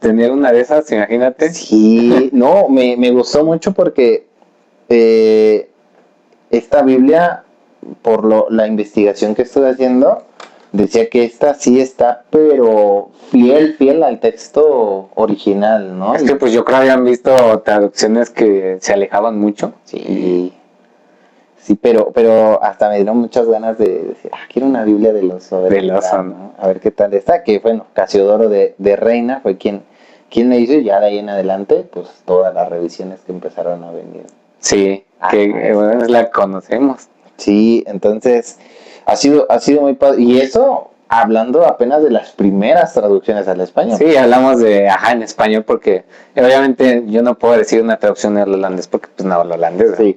tener una de esas, imagínate. Sí, no, me gustó mucho porque esta Biblia, por la investigación que estuve haciendo, decía que esta sí está, pero fiel al texto original, ¿no? Es que pues yo creo que habían visto traducciones que se alejaban mucho. Sí. Sí, pero hasta me dieron muchas ganas de decir, quiero una Biblia del oso. Del oso, ¿no? A ver qué tal está. Que bueno, Casiodoro de Reina fue quien me hizo, y ya de ahí en adelante, pues todas las revisiones que empezaron a venir. Sí, que bueno, la conocemos. Sí, entonces ha sido muy padre. Y eso hablando apenas de las primeras traducciones al español. Sí, hablamos de en español porque obviamente yo no puedo decir una traducción en holandés porque pues no hablo holandés. Sí.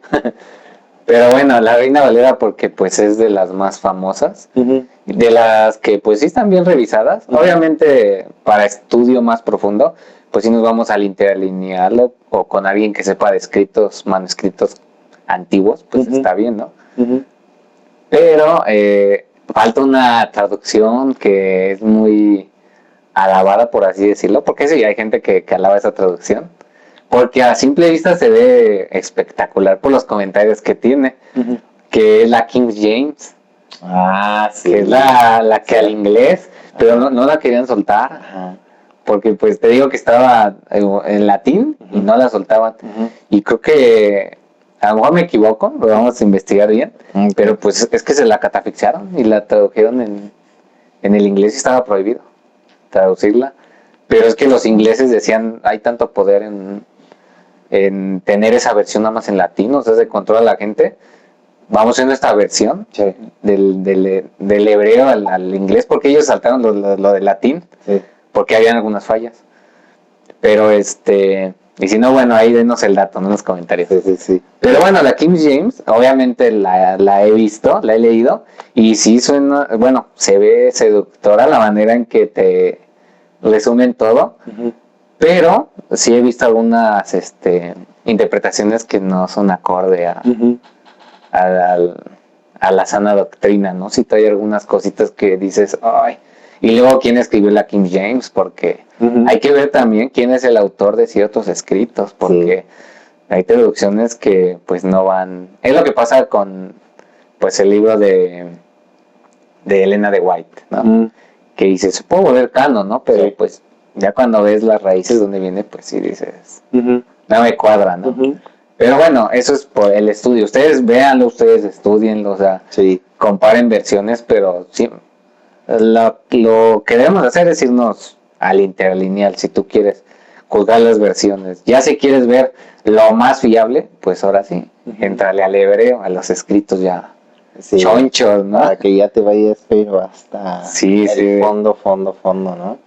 Pero bueno, la Reina Valera porque pues es de las más famosas, de las que pues sí están bien revisadas. Obviamente para estudio más profundo, pues sí nos vamos al interlineal o con alguien que sepa de escritos, manuscritos antiguos, pues está bien, ¿no? Pero falta una traducción que es muy alabada, por así decirlo, porque sí, hay gente que alaba esa traducción, porque a simple vista se ve espectacular por los comentarios que tiene, que es la King James, sí. que es la que al inglés, pero no la querían soltar, porque pues te digo que estaba en latín y no la soltaban, y creo que a lo mejor me equivoco, lo vamos a investigar bien, pero pues es que se la catafixiaron y la tradujeron en el inglés y estaba prohibido traducirla, pero es que los ingleses decían, hay tanto poder en tener esa versión nada más en latín, o sea, se controla la gente, vamos haciendo esta versión del hebreo al inglés, porque ellos saltaron lo del latín, porque habían algunas fallas, pero Y si no, bueno, ahí denos el dato, ¿no? En los comentarios. Sí. Pero bueno, la King James, obviamente la he visto, la he leído, y sí suena, bueno, se ve seductora la manera en que te resumen todo, pero sí he visto algunas interpretaciones que no son acorde a, a la sana doctrina, ¿no? Sí trae algunas cositas que dices, ay. Y luego, ¿quién escribió la King James? Porque hay que ver también quién es el autor de ciertos escritos, porque hay traducciones que pues no van. Es lo que pasa con pues el libro de Elena de White, ¿no? Que dice, se puede volver canon, ¿no? Pero pues ya cuando ves las raíces donde viene, pues sí dices, no me cuadra, ¿no? Pero bueno, eso es por el estudio. Ustedes véanlo, ustedes estudienlo, o sea, comparen versiones, pero sí, lo que debemos hacer es irnos al interlineal, si tú quieres juzgar las versiones. Ya si quieres ver lo más fiable, pues ahora sí, entrale al hebreo, a los escritos ya chonchos, ¿no? Para que ya te vayas, pero hasta el fondo, ¿no?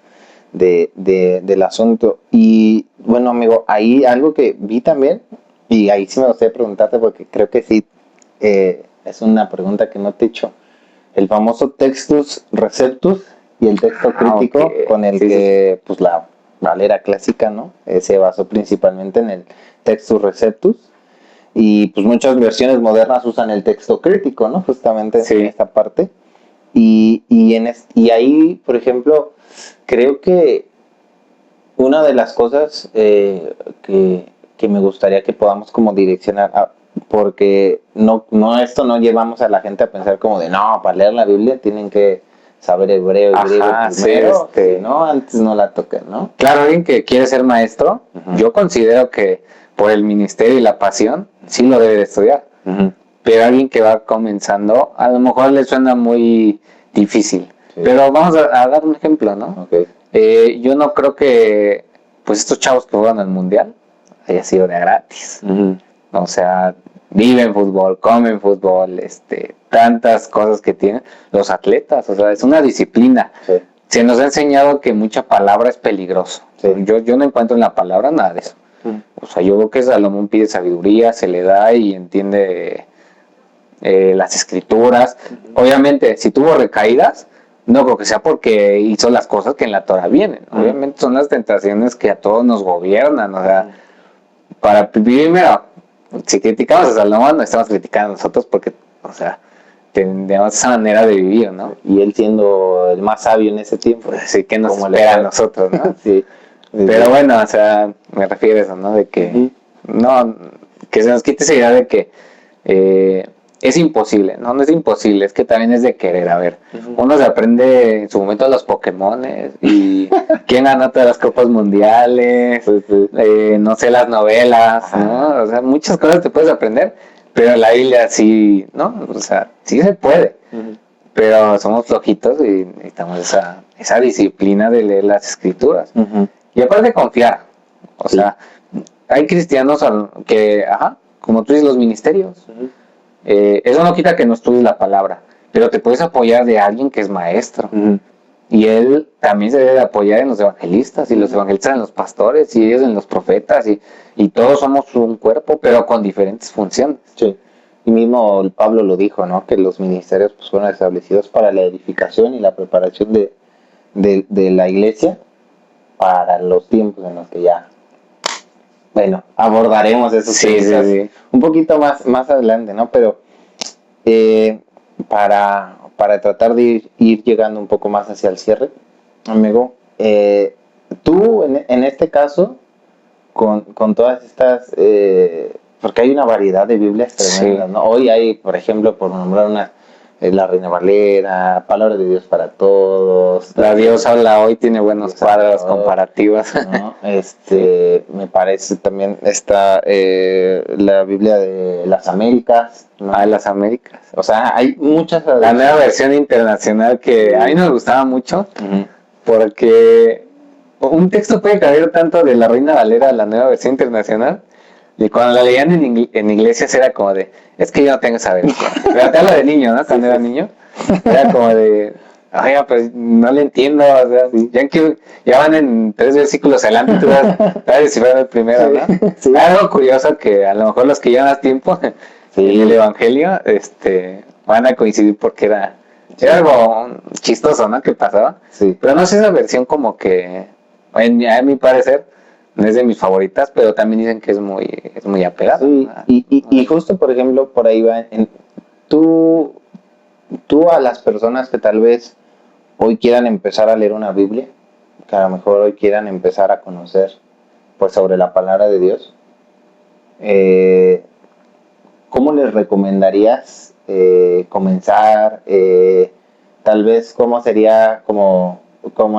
Del asunto. Y bueno, amigo, ahí algo que vi también, y ahí sí me gustaría preguntarte, porque creo que sí, es una pregunta que no te he hecho. El famoso Textus Receptus y el texto crítico, con el que pues la Valera clásica, ¿no? Se basó principalmente en el Textus Receptus. Y pues muchas versiones modernas usan el texto crítico, ¿no? Justamente en esta parte. Y ahí, por ejemplo, creo que una de las cosas que me gustaría que podamos como direccionar, porque esto no llevamos a la gente a pensar como de, no, para leer la Biblia tienen que saber hebreo y griego primero, no, antes no la toquen, ¿no? Claro, alguien que quiere ser maestro, yo considero que por el ministerio y la pasión, sí lo debe de estudiar. Pero alguien que va comenzando, a lo mejor le suena muy difícil. Pero vamos a dar un ejemplo, ¿no? Yo no creo que pues estos chavos que juegan al mundial haya sido de gratis. O sea, viven fútbol, comen fútbol, tantas cosas que tienen los atletas. O sea, es una disciplina. Se nos ha enseñado que mucha palabra es peligroso. Yo no encuentro en la palabra nada de eso. O sea, yo creo que Salomón pide sabiduría, se le da y entiende las escrituras. Obviamente, si tuvo recaídas, no creo que sea porque hizo las cosas que en la Torah vienen. Obviamente son las tentaciones que a todos nos gobiernan. O sea, para primero, si criticamos a Salomón, no estamos criticando a nosotros porque, o sea, tenemos esa manera de vivir, ¿no? Y él siendo el más sabio en ese tiempo. Así que nos espera a nosotros, ¿no? Pero bueno, o sea, me refiero a eso, ¿no? De que no, que se nos quite esa idea de que es imposible, ¿no? No es imposible, es que también es de querer. A ver, uno se aprende en su momento los Pokémones y quién ganó todas las copas mundiales, no sé, las novelas, ¿no? O sea, muchas cosas te puedes aprender, pero la Biblia sí, ¿no? O sea, sí se puede. Pero somos flojitos y necesitamos esa disciplina de leer las escrituras. Y aparte confiar. O sea, hay cristianos que, como tú dices, los ministerios. Eso no quita que no estudies la palabra, pero te puedes apoyar de alguien que es maestro. Y él también se debe apoyar en los evangelistas, y los evangelistas en los pastores, y ellos en los profetas, y todos somos un cuerpo, pero con diferentes funciones. Y mismo Pablo lo dijo, ¿no? Que los ministerios pues, fueron establecidos para la edificación y la preparación de la iglesia para los tiempos en los que ya, bueno, abordaremos esos temas un poquito más adelante, ¿no? Pero para tratar de ir llegando un poco más hacia el cierre, amigo, tú en este caso, con todas estas... porque hay una variedad de Biblias tremendas, ¿no? Hoy hay, por ejemplo, por nombrar una, la Reina Valera, Palabra de Dios para Todos. La Dios habla hoy tiene buenos cuadros comparativas. ¿No? Me parece también está la Biblia de las Américas, ¿no? De las Américas. O sea, hay muchas. La nueva versión internacional que a mí no me gustaba mucho, porque un texto puede caber tanto de la Reina Valera a la nueva versión internacional. Y cuando la leían en iglesias era como de, es que yo no tengo esa versión. Pero te hablo de niño, ¿no? Cuando era niño, era como de, oiga, pues no le entiendo, o sea, ya van en 3 versículos adelante, tú vas a descifrar el primero, ¿no? Sí. Algo curioso que a lo mejor los que llevan más tiempo Sí. en el Evangelio, van a coincidir porque era algo chistoso, ¿no? Que pasaba. Sí. Pero no sé, esa versión como que, a mi parecer, no es de mis favoritas, pero también dicen que es muy apegada. Sí, y justo, por ejemplo, por ahí va, tú a las personas que tal vez hoy quieran empezar a leer una Biblia, que a lo mejor hoy quieran empezar a conocer pues sobre la palabra de Dios, ¿cómo les recomendarías comenzar? Tal vez cómo sería como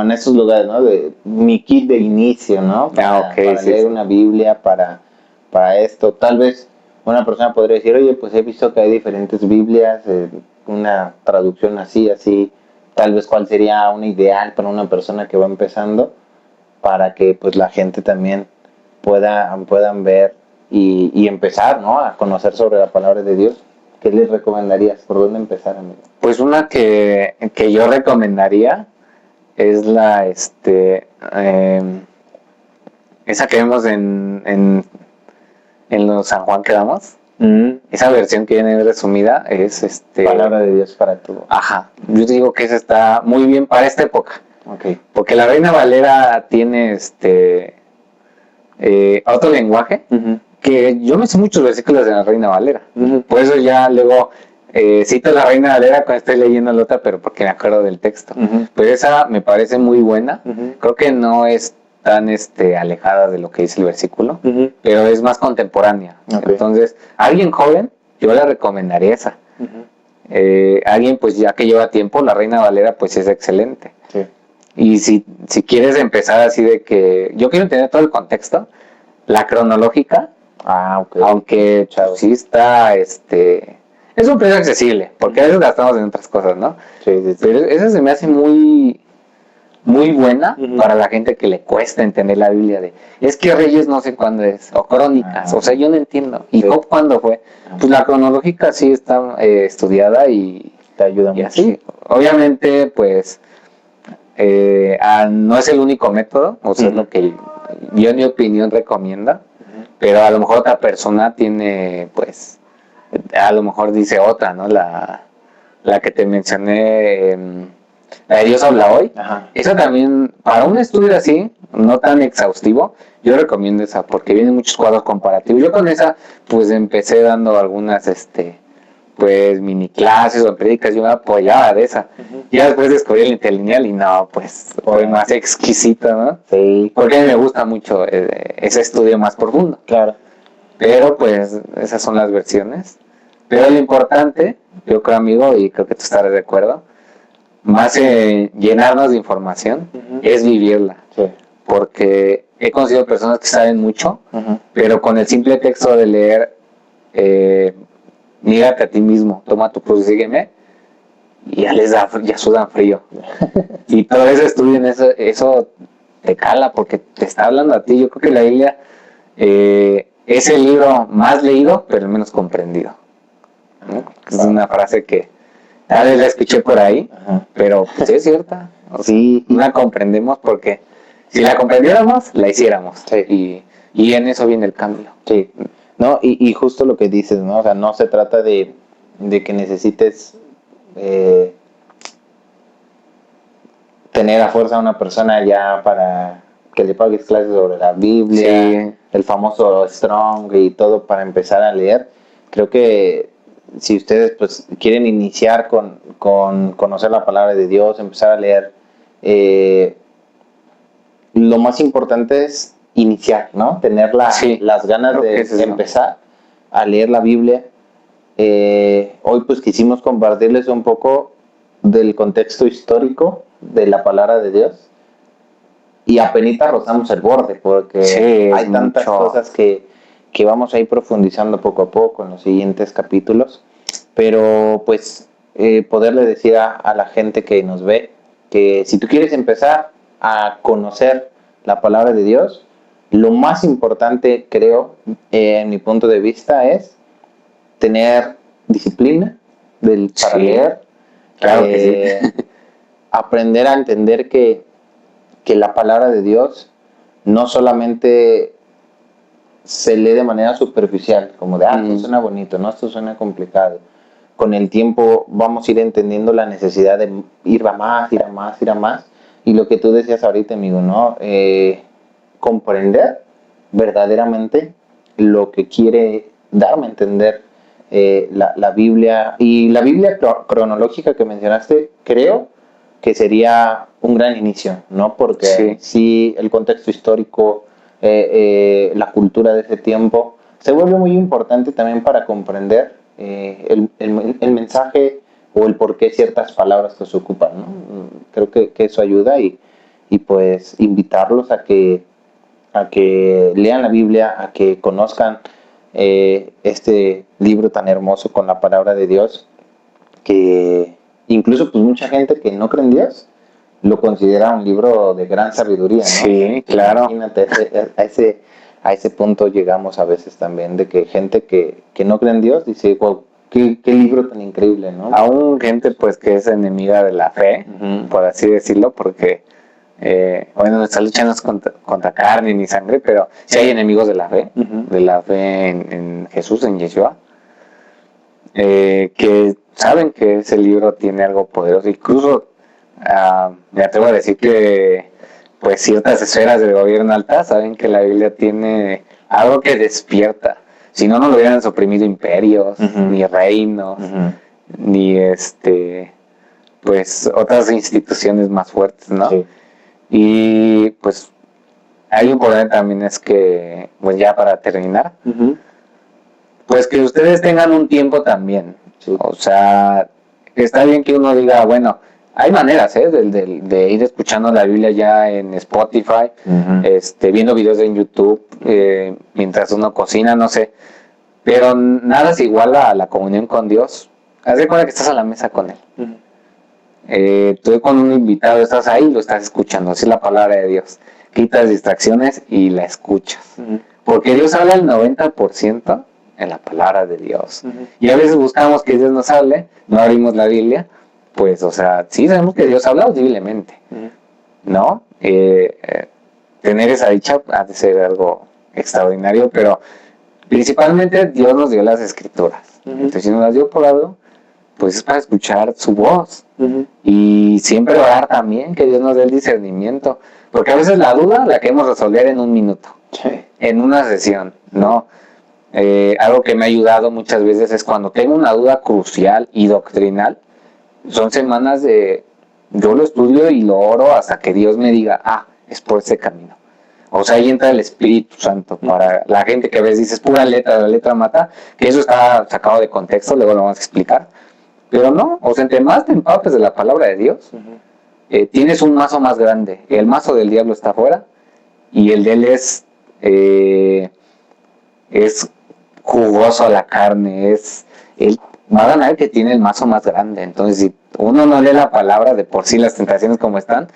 en esos lugares, ¿no? De mi kit de inicio, ¿no? Para Sí, leer sí. una Biblia, para esto. Tal vez una persona podría decir, oye, pues he visto que hay diferentes Biblias, una traducción así, así. Tal vez cuál sería una ideal para una persona que va empezando, para que pues la gente también puedan ver y empezar, ¿no? A conocer sobre la palabra de Dios. ¿Qué les recomendarías? ¿Por dónde empezar, amigo? Pues una que yo recomendaría es esa que vemos en los San Juan que damos. Esa versión que viene resumida es Palabra de Dios para todo. Ajá, yo digo que esa está muy bien para esta época. Okay. Porque la Reina Valera tiene otro lenguaje, que yo me sé muchos versículos de la Reina Valera. Por eso ya luego cito la Reina Valera cuando estoy leyendo la otra, pero porque me acuerdo del texto. Pues esa me parece muy buena. Creo que no es tan alejada de lo que dice el versículo, pero es más contemporánea. Okay. Entonces, a alguien joven, yo le recomendaría esa. Alguien pues ya que lleva tiempo, la Reina Valera pues es excelente. Sí. Y si quieres empezar así de que yo quiero entender todo el contexto, la cronológica, okay. Aunque sí está, es un precio accesible, porque a veces gastamos en otras cosas, ¿no? Sí. Pero esa se me hace muy buena para la gente que le cuesta entender la Biblia es que Reyes no sé cuándo es, o Crónicas, o sea, yo no entiendo. ¿Y Job cuándo fue? Pues la cronológica sí está estudiada y te ayuda mucho. Así. Obviamente, pues, no es el único método, o sea, es lo que yo en mi opinión recomiendo, pero a lo mejor otra persona tiene, pues, a lo mejor dice otra, ¿no? La que te mencioné, la de Dios habla hoy. Ajá. Esa también, para un estudio así, no tan exhaustivo, yo recomiendo esa, porque vienen muchos cuadros comparativos. Yo con esa, pues, empecé dando algunas, pues, mini clases o prédicas, yo me apoyaba de esa. Ya después descubrí el interlineal y no, pues, fue más exquisito, ¿no? Sí. Porque a mí me gusta mucho ese estudio más profundo. Claro. Pero, pues, esas son las versiones. Pero lo importante, yo creo, amigo, y creo que tú estarás de acuerdo, más llenarnos de información es vivirla. Sí. Porque he conocido personas que saben mucho, pero con el simple texto de leer, nígate a ti mismo, toma tu cruz y sígueme, y ya sudan frío. Y todo ese estudio en eso te cala porque te está hablando a ti. Yo creo que la Biblia es el libro más leído, pero el menos comprendido, ¿no? Es una frase que tal vez la escuché por ahí, pero pues es cierta. Sí, no la comprendemos porque si la comprendiéramos, la hiciéramos. Sí. Y en eso viene el cambio. Sí. No, y justo lo que dices, ¿no? O sea, no se trata de que necesites tener a fuerza a una persona ya para que le pagues clases sobre la Biblia, el famoso Strong y todo para empezar a leer. Creo que si ustedes pues quieren iniciar con conocer la palabra de Dios, empezar a leer, lo más importante es iniciar, ¿no? Tener las ganas de empezar a leer la Biblia. Hoy pues quisimos compartirles un poco del contexto histórico de la palabra de Dios y apenas rozamos el borde porque hay tantas cosas que vamos a ir profundizando poco a poco en los siguientes capítulos, pero pues poderle decir a la gente que nos ve que si tú quieres empezar a conocer la palabra de Dios, lo más importante, creo, en mi punto de vista, es tener disciplina para leer. Claro que sí. aprender a entender que la palabra de Dios no solamente se lee de manera superficial, como de, esto suena bonito, no, esto suena complicado. Con el tiempo vamos a ir entendiendo la necesidad de ir a más, ir a más, ir a más. Y lo que tú decías ahorita, amigo, ¿no? Comprender verdaderamente lo que quiere darme a entender la Biblia. Y la Biblia cronológica que mencionaste, creo que sería un gran inicio, ¿no? Porque sí el contexto histórico, la cultura de ese tiempo, se vuelve muy importante también para comprender el mensaje o el por qué ciertas palabras que se ocupan, ¿no? Creo que eso ayuda y pues invitarlos a que lean la Biblia, a que conozcan este libro tan hermoso con la palabra de Dios, que incluso pues mucha gente que no cree en Dios lo considera un libro de gran sabiduría, ¿no? Sí, claro. Imagínate, a ese punto llegamos a veces también, de que gente que no cree en Dios dice, wow, qué libro tan increíble, ¿no? Aún gente pues que es enemiga de la fe, por así decirlo, porque bueno, nuestra lucha no es contra carne ni sangre, pero sí hay enemigos de la fe en Jesús, en Yeshua, que saben que ese libro tiene algo poderoso. Incluso me atrevo a decir que pues ciertas esferas del gobierno alta saben que la Biblia tiene algo que despierta. Si no, no lo hubieran suprimido imperios, ni reinos, ni pues otras instituciones más fuertes, ¿no? Sí. Y pues algo importante también es que, pues ya para terminar, pues que ustedes tengan un tiempo también. Sí. O sea, está bien que uno diga, bueno, hay maneras, de ir escuchando la Biblia ya en Spotify, viendo videos en YouTube, mientras uno cocina, no sé. Pero nada es igual a la comunión con Dios. Haz de cuenta que estás a la mesa con Él. Tú con un invitado estás ahí y lo estás escuchando. Así es la palabra de Dios. Quitas distracciones y la escuchas. Porque Dios habla el 90% en la palabra de Dios. Y a veces buscamos que Dios nos hable, no abrimos la Biblia. Pues, o sea, sí sabemos que Dios habla audiblemente, ¿no? Tener esa dicha ha de ser algo extraordinario, pero principalmente Dios nos dio las escrituras. Entonces, si nos las dio por algo, pues es para escuchar su voz. Y siempre orar también, que Dios nos dé el discernimiento. Porque a veces la duda la queremos resolver en un minuto, en una sesión, ¿no? Algo que me ha ayudado muchas veces es cuando tengo una duda crucial y doctrinal, son semanas yo lo estudio y lo oro hasta que Dios me diga, es por ese camino. O sea, ahí entra el Espíritu Santo. Para la gente que a veces dice, es pura letra, la letra mata, que eso está sacado de contexto, luego lo vamos a explicar. Pero no, o sea, entre más te empapes de la palabra de Dios, tienes un mazo más grande. El mazo del diablo está afuera y el de él es jugoso a la carne, él va a ganar el que tiene el mazo más grande. Entonces, si uno no lee la palabra, de por sí las tentaciones como están,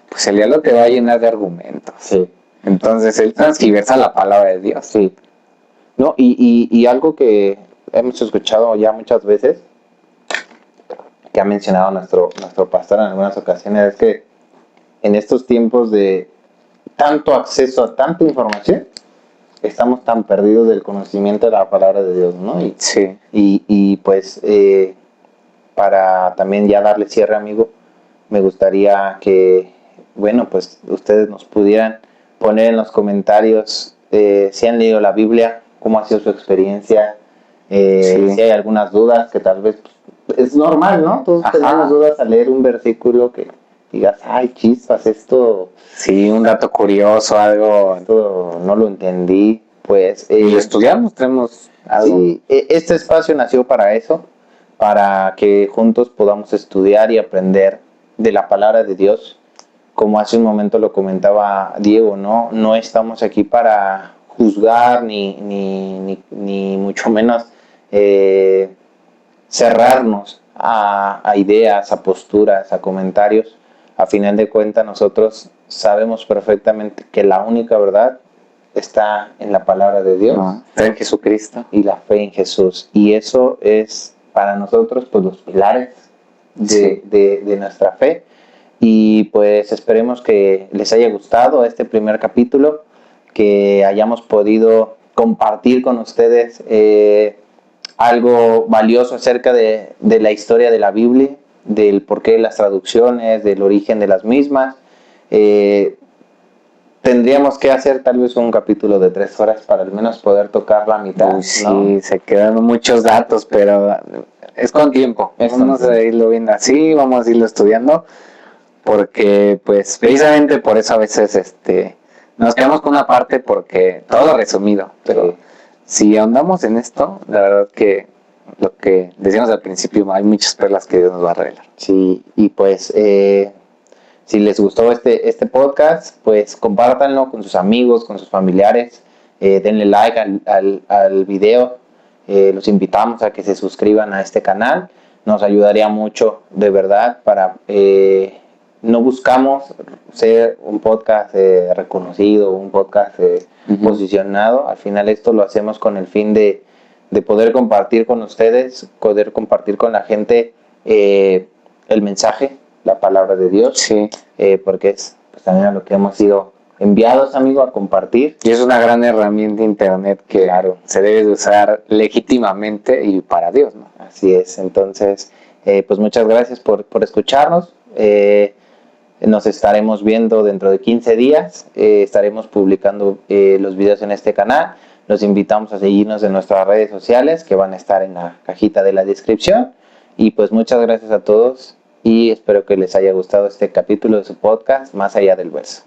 pues el diablo te va a llenar de argumentos. Sí. Entonces, él transgiversa la palabra de Dios. Sí. No, y algo que hemos escuchado ya muchas veces, que ha mencionado nuestro pastor en algunas ocasiones, es que en estos tiempos de tanto acceso a tanta información, estamos tan perdidos del conocimiento de la palabra de Dios, ¿no? Y pues para también ya darle cierre, amigo, me gustaría que, bueno, pues ustedes nos pudieran poner en los comentarios si han leído la Biblia, cómo ha sido su experiencia, si hay algunas dudas que tal vez es normal, ¿no? Todos tenemos dudas al leer un versículo que digas, ay, chispas, esto... Sí, un dato curioso, algo... Esto no lo entendí, pues... y estudiamos, tenemos algo. Sí, este espacio nació para eso, para que juntos podamos estudiar y aprender de la palabra de Dios. Como hace un momento lo comentaba Diego, ¿no? No estamos aquí para juzgar ni mucho menos cerrarnos a ideas, a posturas, a comentarios. A final de cuentas, nosotros sabemos perfectamente que la única verdad está en la palabra de Dios, en Jesucristo, y la fe en Jesús. Y eso es para nosotros pues los pilares de nuestra fe. Y pues esperemos que les haya gustado este primer capítulo, que hayamos podido compartir con ustedes algo valioso acerca de la historia de la Biblia, del porqué de las traducciones, del origen de las mismas. Tendríamos que hacer tal vez un capítulo de 3 horas para al menos poder tocar la mitad. Uy, sí, ¿no? se quedan muchos datos, pero es con tiempo. Vamos a irlo viendo así, vamos a irlo estudiando, porque pues precisamente por eso a veces nos quedamos con una parte porque todo resumido, pero si ahondamos en esto, la verdad que lo que decíamos al principio, hay muchas perlas que Dios nos va a revelar. Sí, y pues si les gustó este podcast, pues compártanlo con sus amigos, con sus familiares, denle like al video, los invitamos a que se suscriban a este canal, nos ayudaría mucho de verdad para... no buscamos ser un podcast reconocido, un podcast posicionado, al final esto lo hacemos con el fin de poder compartir con ustedes, poder compartir con la gente el mensaje, la palabra de Dios, Sí. Porque es pues, también a lo que hemos sido enviados, amigo, a compartir. Y es una gran herramienta internet que Claro. se debe de usar legítimamente y para Dios, ¿no? Así es, entonces, pues muchas gracias por escucharnos. Nos estaremos viendo dentro de 15 días, estaremos publicando los videos en este canal. Los invitamos a seguirnos en nuestras redes sociales que van a estar en la cajita de la descripción. Y pues muchas gracias a todos y espero que les haya gustado este capítulo de su podcast Más allá del verso.